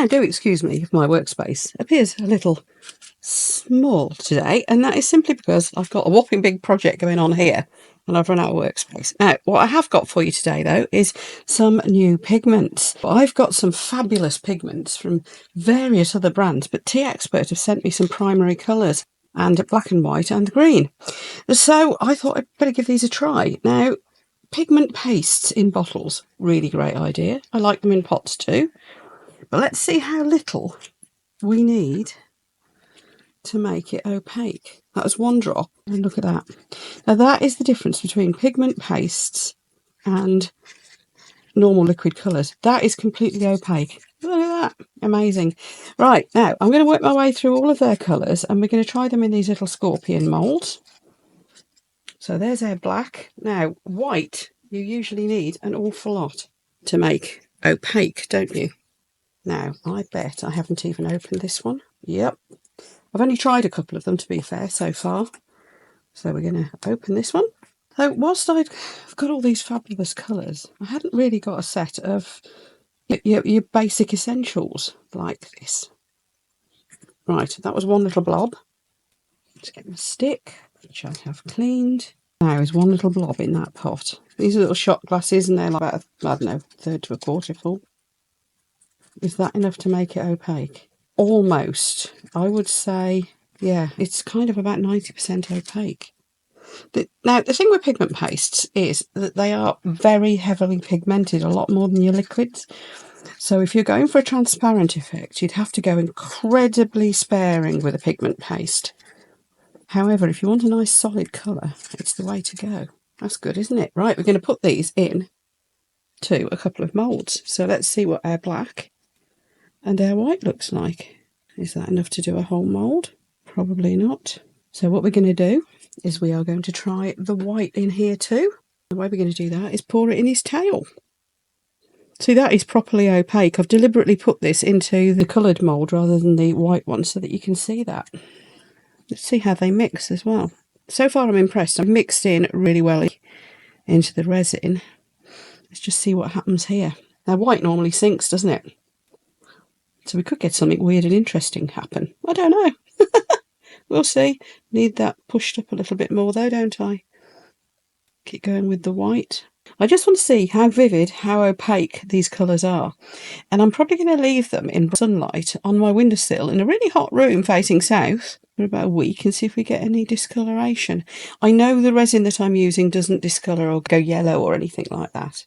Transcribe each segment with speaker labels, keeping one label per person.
Speaker 1: Now do excuse me if my workspace appears a little small today, and that is simply because I've got a whopping big project going on here and I've run out of workspace. Now, what I have got for you today though is some new pigments. I've got some fabulous pigments from various other brands, but Teexpert have sent me some primary colours, and black and white and green. So I thought I'd better give these a try. Now, pigment pastes in bottles, really great idea. I like them in pots too. But let's see how little we need to make it opaque. That was one drop, and look at that. Now that is the difference between pigment pastes and normal liquid colours. That is completely opaque. Look at that. Amazing. Right, now I'm going to work my way through all of their colours, and we're going to try them in these little scorpion moulds. So there's our black. Now, white, you usually need an awful lot to make opaque, don't you? Now, I bet I haven't even opened this one. Yep. I've only tried a couple of them, to be fair, so far. So we're going to open this one. So whilst I've got all these fabulous colours, I hadn't really got a set of your basic essentials like this. Right, that was one little blob. Let's get my stick, which I have cleaned. Now is one little blob in that pot. These are little shot glasses, and they're like about, I don't know, 1/3 to 1/4 full. Is that enough to make it opaque? Almost. I would say, yeah, it's kind of about 90% opaque. Now, the thing with pigment pastes is that they are very heavily pigmented, a lot more than your liquids. So if you're going for a transparent effect, you'd have to go incredibly sparing with a pigment paste. However, if you want a nice solid colour, it's the way to go. That's good, isn't it? Right, we're going to put these in to a couple of moulds. So let's see what our black and our white looks like. Is that enough to do a whole mould? Probably not. So what we're going to do is we are going to try the white in here too. The way we're going to do that is pour it in his tail. See, that is properly opaque. I've deliberately put this into the coloured mould rather than the white one so that you can see that. Let's see how they mix as well. So far I'm impressed. I've mixed in really well into the resin. Let's just see what happens here. Now, white normally sinks, doesn't it? So we could get something weird and interesting happen. I don't know. We'll see. Need that pushed up a little bit more though, don't I? Keep going with the white. I just want to see how vivid, how opaque these colours are. And I'm probably going to leave them in sunlight on my windowsill in a really hot room facing south for about a week and see if we get any discoloration. I know the resin that I'm using doesn't discolour or go yellow or anything like that.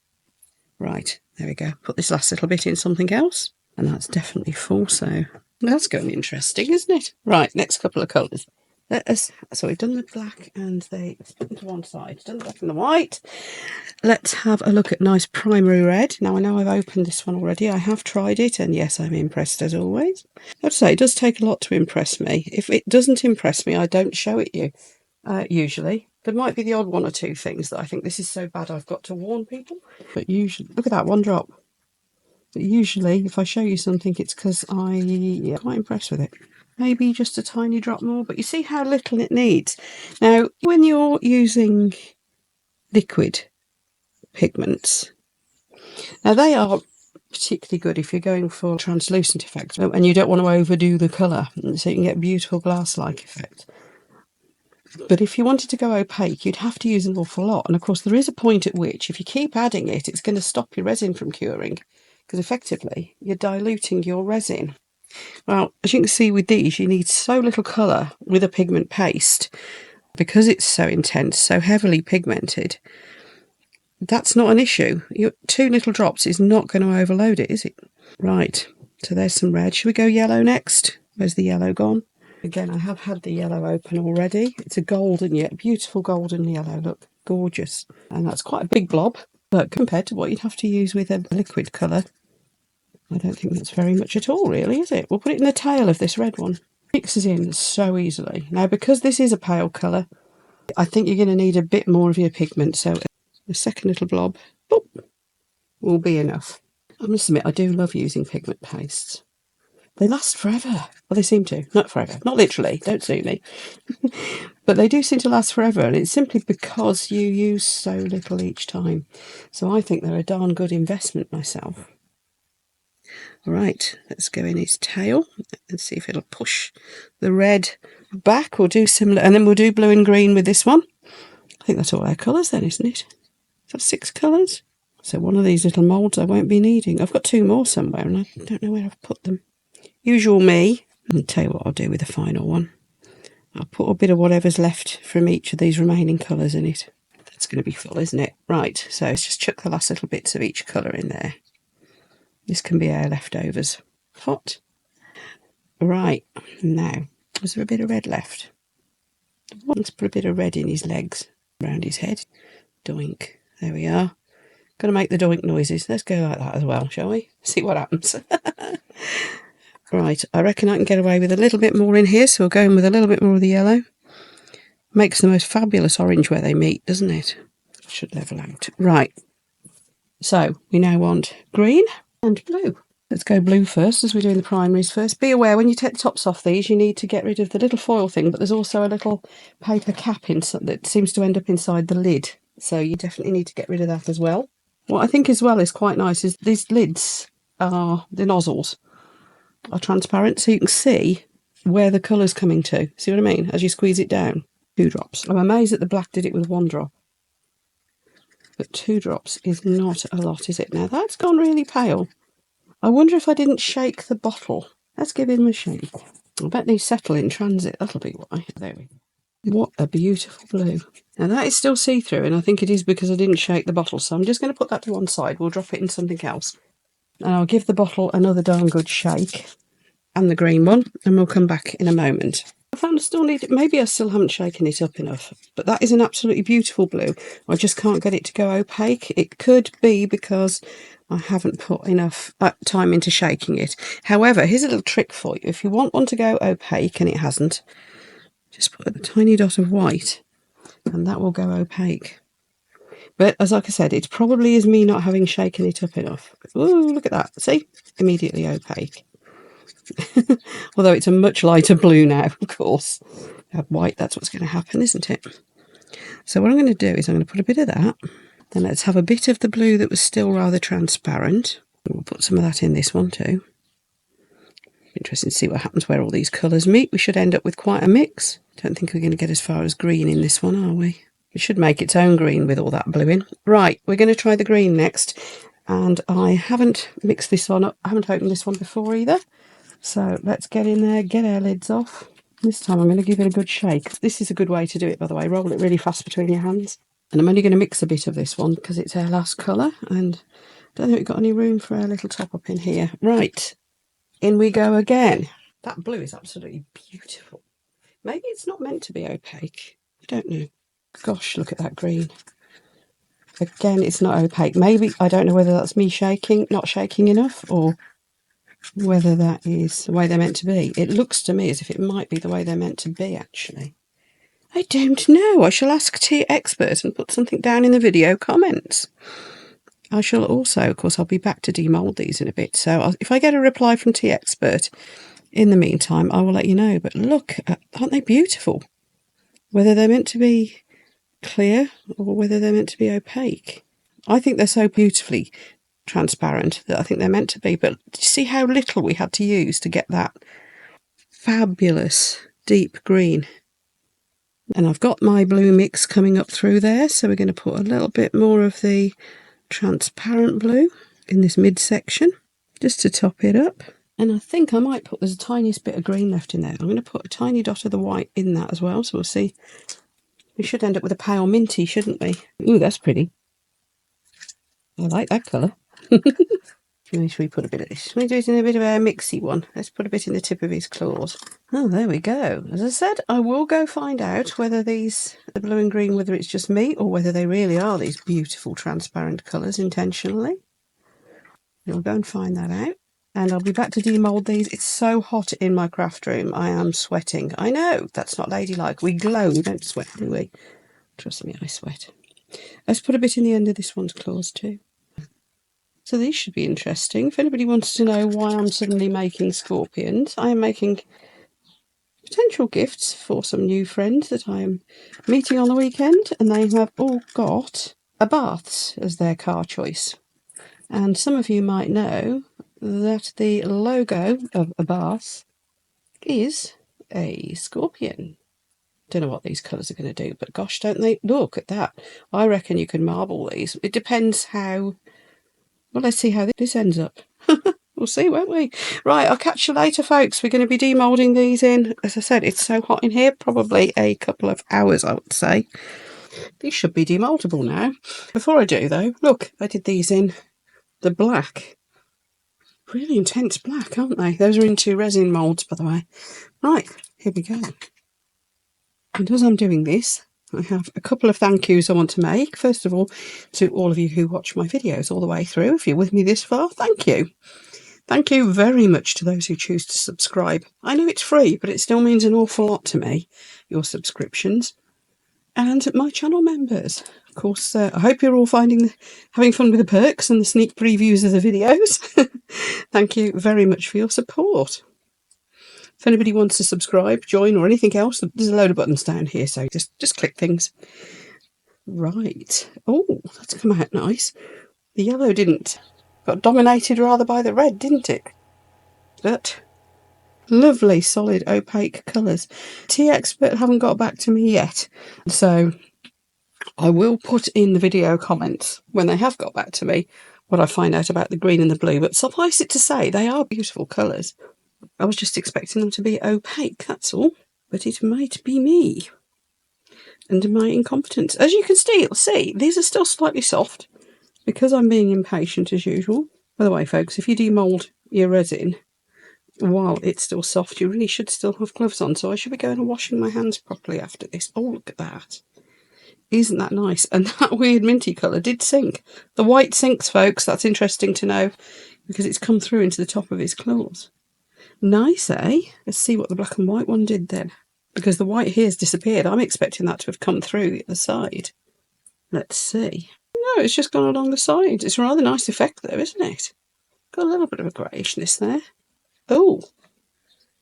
Speaker 1: Right, there we go. Put this last little bit in something else. And that's definitely full, so that's going to be interesting, isn't it? Right, next couple of colours. So we've done the black and they to one side, done the black and the white. Let's have a look at nice primary red. Now I know I've opened this one already. I have tried it, and yes, I'm impressed as always. I have to say, it does take a lot to impress me. If it doesn't impress me, I don't show it you, usually. There might be the odd one or two things that I think this is so bad I've got to warn people. But usually, look at that, one drop. But usually, if I show you something, it's because I'm quite impressed with it. Maybe just a tiny drop more, but you see how little it needs. Now, when you're using liquid pigments, now they are particularly good if you're going for translucent effect and you don't want to overdo the colour, so you can get a beautiful glass-like effect. But if you wanted to go opaque, you'd have to use an awful lot. And of course, there is a point at which, if you keep adding it, it's going to stop your resin from curing, because effectively, you're diluting your resin. Well, as you can see with these, you need so little colour with a pigment paste because it's so intense, so heavily pigmented. That's not an issue. 2 little drops is not going to overload it, is it? Right, so there's some red. Should we go yellow next? Where's the yellow gone? Again, I have had the yellow open already. It's a golden yet, beautiful golden yellow. Look, gorgeous. And that's quite a big blob, but compared to what you'd have to use with a liquid colour, I don't think that's very much at all, really, is it? We'll put it in the tail of this red one. Mixes in so easily. Now, because this is a pale colour, I think you're going to need a bit more of your pigment, so the second little blob will be enough. I must admit, I do love using pigment pastes. They last forever. Well, they seem to. Not forever. Not literally. Don't sue me. But they do seem to last forever, and it's simply because you use so little each time. So I think they're a darn good investment myself. Right, let's go in his tail and see if it'll push the red back. We'll do similar, and then we'll do blue and green with this one. I think that's all our colours then, isn't it? That's 6 colours. So one of these little moulds I won't be needing. I've got 2 more somewhere and I don't know where I've put them. Usual me. I'll tell you what I'll do with the final one. I'll put a bit of whatever's left from each of these remaining colours in it. That's going to be full, isn't it? Right, so let's just chuck the last little bits of each colour in there. This can be our leftovers. Hot. Right, now, is there a bit of red left? Let's put a bit of red in his legs, around his head. Doink. There we are. Got to make the doink noises. Let's go like that as well, shall we? See what happens. Right, I reckon I can get away with a little bit more in here, so we'll go in with a little bit more of the yellow. Makes the most fabulous orange where they meet, doesn't it? Should level out. Right, so we now want green and blue. Let's go blue first, as we're doing the primaries first. Be aware, when you take the tops off these, you need to get rid of the little foil thing, but there's also a little paper cap that seems to end up inside the lid, so you definitely need to get rid of that as well. What I think as well is quite nice is these lids are, the nozzles are transparent, so you can see where the colour's coming to. See what I mean? As you squeeze it down. 2 drops. I'm amazed that the black did it with 1 drop. But 2 drops is not a lot, is it? Now that's gone really pale. I wonder if I didn't shake the bottle. Let's give him a shake. I bet these settle in transit. That'll be why. There we go. What a beautiful blue. Now that is still see-through, and I think it is because I didn't shake the bottle. So I'm just going to put that to one side. We'll drop it in something else. And I'll give the bottle another darn good shake. And the green one. And we'll come back in a moment. I found I still need it. Maybe I still haven't shaken it up enough. But that is an absolutely beautiful blue. I just can't get it to go opaque. It could be because I haven't put enough time into shaking it. However, here's a little trick for you. If you want one to go opaque and it hasn't, just put a tiny dot of white and that will go opaque. But as like I said, it probably is me not having shaken it up enough. Ooh, look at that. See? Immediately opaque. Although it's a much lighter blue now, of course. Add white, that's what's going to happen, isn't it? So what I'm going to do is I'm going to put a bit of that. Then let's have a bit of the blue that was still rather transparent. We'll put some of that in this one too. Interesting to see what happens where all these colours meet. We should end up with quite a mix. Don't think we're going to get as far as green in this one, are we? It should make its own green with all that blue in. Right, we're going to try the green next. And I haven't mixed this one up. I haven't opened this one before either. So let's get in there, get our lids off. This time I'm going to give it a good shake. This is a good way to do it, by the way. Roll it really fast between your hands. And I'm only going to mix a bit of this one because it's our last colour. And I don't think we've got any room for our little top up in here. Right, in we go again. That blue is absolutely beautiful. Maybe it's not meant to be opaque. I don't know. Gosh, look at that green. Again, it's not opaque. Maybe, I don't know whether that's me not shaking enough, or whether that is the way they're meant to be. It looks to me as if it might be the way they're meant to be, actually. I don't know. I shall ask Teexpert and put something down in the video comments. I shall also, of course, I'll be back to demold these in a bit. So if I get a reply from Teexpert in the meantime, I will let you know. But look, aren't they beautiful? Whether they're meant to be clear or whether they're meant to be opaque. I think they're so beautifully transparent that I think they're meant to be. But see how little we had to use to get that fabulous deep green. And I've got my blue mix coming up through there, so we're going to put a little bit more of the transparent blue in this midsection just to top it up. And I think I might put, there's a tiniest bit of green left in there. I'm going to put a tiny dot of the white in that as well, so we'll see. We should end up with a pale minty, shouldn't we? Ooh, that's pretty. I like that colour. Should we put a bit of this? Should we do it in a bit of a mixy one? Let's put a bit in the tip of his claws. Oh, there we go. As I said, I will go find out whether these, the blue and green, whether it's just me or whether they really are these beautiful transparent colours intentionally. We'll go and find that out. And I'll be back to demold these. It's so hot in my craft room. I am sweating. I know, that's not ladylike. We glow, we don't sweat, do we? Trust me, I sweat. Let's put a bit in the end of this one's claws too. So these should be interesting. If anybody wants to know why I'm suddenly making scorpions, I am making potential gifts for some new friends that I am meeting on the weekend, and they have all got a baths as their car choice. And some of you might know that the logo of Abbas is a scorpion. Don't know what these colours are going to do, but gosh, don't they look at that. I reckon you can marble these. It depends how, well, let's see how this ends up. We'll see, won't we? Right, I'll catch you later, folks. We're going to be demoulding these in, as I said, it's so hot in here, probably a couple of hours, I would say. These should be demoldable now. Before I do, though, look, I did these in the black. Really intense black, aren't they? Those are into resin moulds, by the way. Right, here we go. And as I'm doing this, I have a couple of thank yous I want to make. First of all, to all of you who watch my videos all the way through. If you're with me this far, thank you. Thank you very much to those who choose to subscribe. I know it's free, but it still means an awful lot to me, your subscriptions. And my channel members. Of course, I hope you're all having fun with the perks and the sneak previews of the videos. Thank you very much for your support. If anybody wants to subscribe, join, or anything else, there's a load of buttons down here, so just click things. Right. Oh, that's come out nice. The yellow got dominated rather by the red, didn't it? But lovely, solid, opaque colours. Teexpert haven't got back to me yet, so I will put in the video comments when they have got back to me what I find out about the green and the blue. But suffice it to say, they are beautiful colours. I was just expecting them to be opaque, that's all. But it might be me and my incompetence. As you can see, these are still slightly soft because I'm being impatient as usual. By the way, folks, if you demould your resin while it's still soft, you really should still have gloves on. So I should be going and washing my hands properly after this. Oh, look at that. Isn't that nice? And that weird minty colour did sink. The white sinks, folks. That's interesting to know because it's come through into the top of his claws. Nice, eh? Let's see what the black and white one did then. Because the white here's disappeared. I'm expecting that to have come through the other side. Let's see. No, it's just gone along the sides. It's a rather nice effect though, isn't it? Got a little bit of a greyishness there. Oh,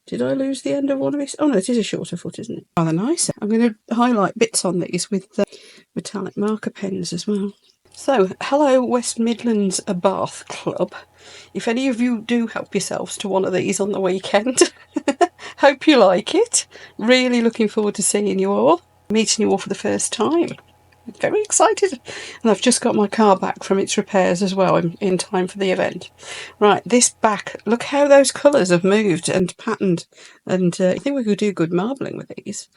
Speaker 1: did I lose the end of one of these? Oh no, it is a shorter foot, isn't it? Rather nice. I'm going to highlight bits on these with metallic marker pens as well. So, hello West Midlands Bath Club. If any of you do help yourselves to one of these on the weekend, hope you like it. Really looking forward to seeing you all, meeting you all for the first time. Very excited. And I've just got my car back from its repairs as well in time for the event. Right, this back, look how those colours have moved and patterned. And I think we could do good marbling with these.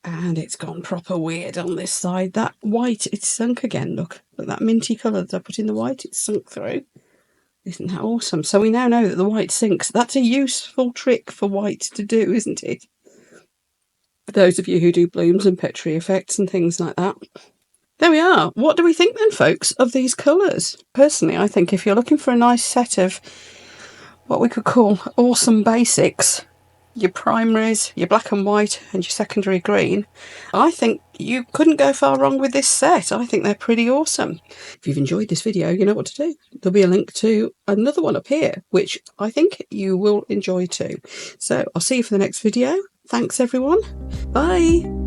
Speaker 1: And it's gone proper weird on this side. That white, it's sunk again, look. Look, that minty colour that I put in the white, it's sunk through. Isn't that awesome? So we now know that the white sinks. That's a useful trick for white to do, isn't it? For those of you who do blooms and Petri effects and things like that. There we are. What do we think then, folks, of these colours? Personally, I think if you're looking for a nice set of what we could call awesome basics, your primaries, your black and white and your secondary green, I think you couldn't go far wrong with this set. I think they're pretty awesome. If you've enjoyed this video, you know what to do. There'll be a link to another one up here, which I think you will enjoy too. So I'll see you for the next video. Thanks everyone. Bye.